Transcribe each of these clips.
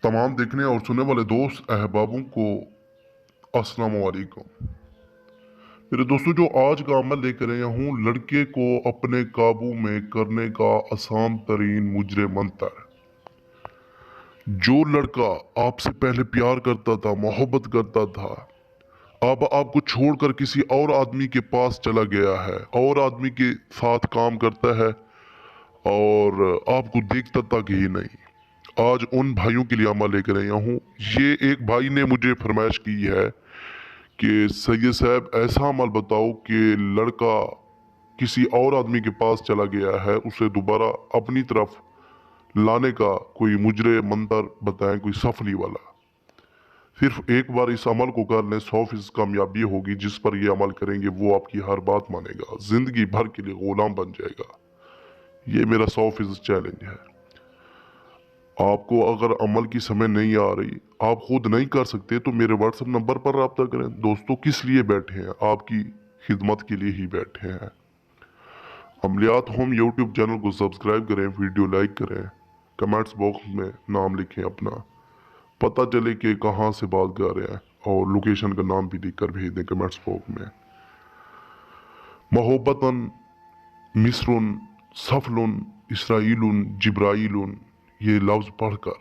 तमाम देखने और सुनने वाले दोस्त अहबाबों को अस्सलाम वालेकुम। मेरे दोस्तों, जो आज का अमल लेकर आया हूँ, लड़के को अपने काबू में करने का आसान तरीन मुजरे मंतर। जो लड़का आपसे पहले प्यार करता था, मोहब्बत करता था, अब आपको छोड़कर किसी और आदमी के पास चला गया है और आदमी के साथ काम करता है और आपको देखता तक ही नहीं, आज उन भाइयों के लिए अमल लेकर आया हूँ। ये एक भाई ने मुझे फरमाइश की है कि सैयद साहब ऐसा अमल बताओ कि लड़का किसी और आदमी के पास चला गया है, उसे दोबारा अपनी तरफ लाने का कोई मुजरे मंतर बताएं, कोई सफली वाला। सिर्फ एक बार इस अमल को कर लें, 100% कामयाबी होगी। जिस पर ये अमल करेंगे वो आपकी हर बात मानेगा, जिंदगी भर के लिए गुलाम बन जाएगा। ये मेरा 100% चैलेंज है। आपको अगर अमल की समझ नहीं आ रही, आप खुद नहीं कर सकते, तो मेरे व्हाट्सएप नंबर पर रब्ता करें। दोस्तों, किस लिए बैठे हैं? आपकी खिदमत के लिए ही बैठे हैं। अमलियात होम यूट्यूब चैनल को सब्सक्राइब करें, वीडियो लाइक करें, कमेंट्स बॉक्स में नाम लिखें अपना, पता चले कि कहाँ से बात कर रहे हैं, और लोकेशन का नाम भी लिख कर भेज दें कमेंट्स बॉक्स में। मोहब्बतन मिस्रुन सफलुन इसराइलुन जिब्राइलुन, ये लफ्ज़ पढ़कर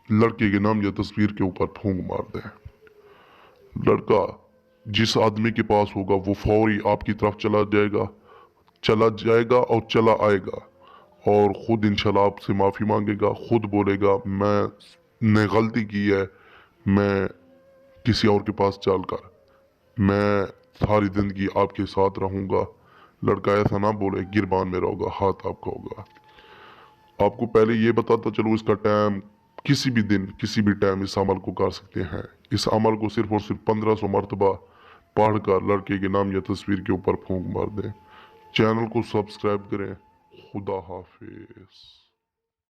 लड़के के नाम या तस्वीर के ऊपर फूंक मार दें। लड़का जिस आदमी के पास होगा वो फौरी आपकी तरफ चला जाएगा और चला आएगा, और खुद इंशाल्लाह आपसे माफ़ी मांगेगा, खुद बोलेगा मैंने गलती की है, मैं किसी और के पास चलकर मैं सारी ज़िंदगी आपके साथ रहूँगा। लड़का ऐसा ना बोले गिरबान में रहोगा, हाथ आपका होगा। आपको पहले ये बताता चलो, इसका टाइम किसी भी दिन किसी भी टाइम इस अमल को कर सकते हैं। इस अमल को सिर्फ और सिर्फ 1500 मरतबा पढ़कर लड़के के नाम या तस्वीर के ऊपर फूंक मार दें। चैनल को सब्सक्राइब करें। खुदा हाफिज।